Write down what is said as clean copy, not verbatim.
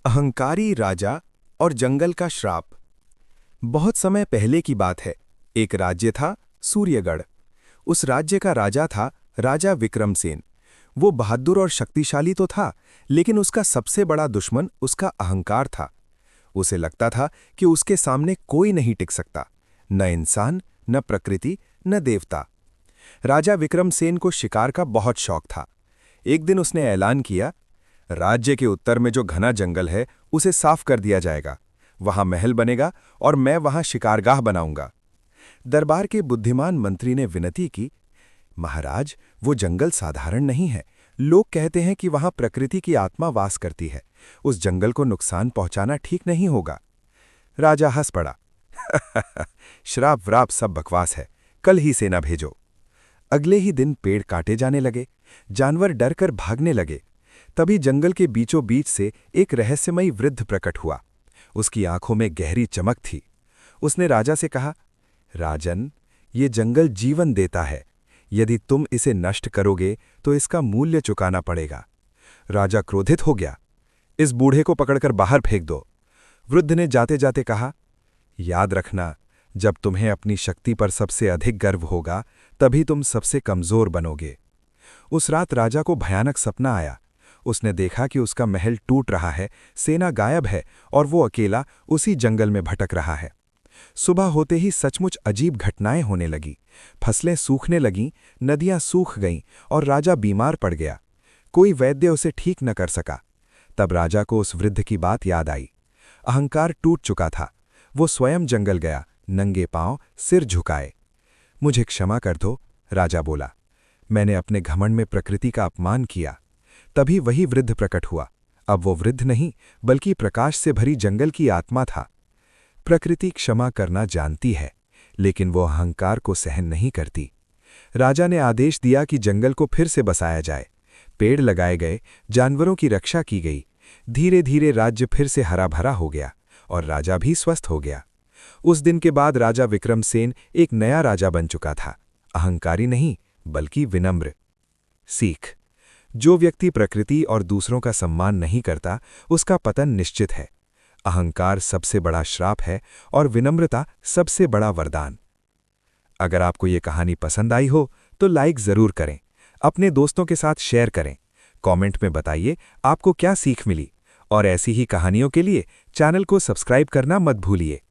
अहंकारी राजा और जंगल का श्राप। बहुत समय पहले की बात है। एक राज्य था, सूर्यगढ़। उस राज्य का राजा था राजा विक्रमसेन। वो बहादुर और शक्तिशाली तो था, लेकिन उसका सबसे बड़ा दुश्मन उसका अहंकार था। उसे लगता था कि उसके सामने कोई नहीं टिक सकता, न इंसान, न प्रकृति, न देवता। राजा विक्रमसेन को शिकार का बहुत शौक था। एक दिन उसने ऐलान किया, राज्य के उत्तर में जो घना जंगल है उसे साफ कर दिया जाएगा। वहां महल बनेगा और मैं वहां शिकारगाह बनाऊंगा। दरबार के बुद्धिमान मंत्री ने विनती की, महाराज, वो जंगल साधारण नहीं है। लोग कहते हैं कि वहां प्रकृति की आत्मा वास करती है। उस जंगल को नुकसान पहुंचाना ठीक नहीं होगा। राजा हंस पड़ा। श्राप व्राप सब बकवास है, कल ही सेना भेजो। अगले ही दिन पेड़ काटे जाने लगे, जानवर डरकर भागने लगे। तभी जंगल के बीचों बीच से एक रहस्यमयी वृद्ध प्रकट हुआ। उसकी आंखों में गहरी चमक थी। उसने राजा से कहा, राजन, ये जंगल जीवन देता है। यदि तुम इसे नष्ट करोगे तो इसका मूल्य चुकाना पड़ेगा। राजा क्रोधित हो गया। इस बूढ़े को पकड़कर बाहर फेंक दो। वृद्ध ने जाते जाते कहा, याद रखना, जब तुम्हें अपनी शक्ति पर सबसे अधिक गर्व होगा तभी तुम सबसे कमजोर बनोगे। उस रात राजा को भयानक सपना आया। उसने देखा कि उसका महल टूट रहा है, सेना गायब है और वो अकेला उसी जंगल में भटक रहा है। सुबह होते ही सचमुच अजीब घटनाएं होने लगी। फसलें सूखने लगीं, नदियां सूख गईं और राजा बीमार पड़ गया। कोई वैद्य उसे ठीक न कर सका। तब राजा को उस वृद्ध की बात याद आई। अहंकार टूट चुका था। वो स्वयं जंगल गया, नंगे पांव, सिर झुकाए। मुझे क्षमा कर दो, राजा बोला। मैंने अपने घमंड में प्रकृति का अपमान किया। तभी वही वृद्ध प्रकट हुआ। अब वो वृद्ध नहीं, बल्कि प्रकाश से भरी जंगल की आत्मा था। प्रकृति क्षमा करना जानती है, लेकिन वो अहंकार को सहन नहीं करती। राजा ने आदेश दिया कि जंगल को फिर से बसाया जाए। पेड़ लगाए गए, जानवरों की रक्षा की गई। धीरे धीरे राज्य फिर से हरा भरा हो गया और राजा भी स्वस्थ हो गया। उस दिन के बाद राजा विक्रमसेन एक नया राजा बन चुका था। अहंकारी नहीं, बल्कि विनम्र। सीख: जो व्यक्ति प्रकृति और दूसरों का सम्मान नहीं करता, उसका पतन निश्चित है। अहंकार सबसे बड़ा श्राप है और विनम्रता सबसे बड़ा वरदान। अगर आपको ये कहानी पसंद आई हो तो लाइक जरूर करें, अपने दोस्तों के साथ शेयर करें। कमेंट में बताइए आपको क्या सीख मिली, और ऐसी ही कहानियों के लिए चैनल को सब्सक्राइब करना मत भूलिए।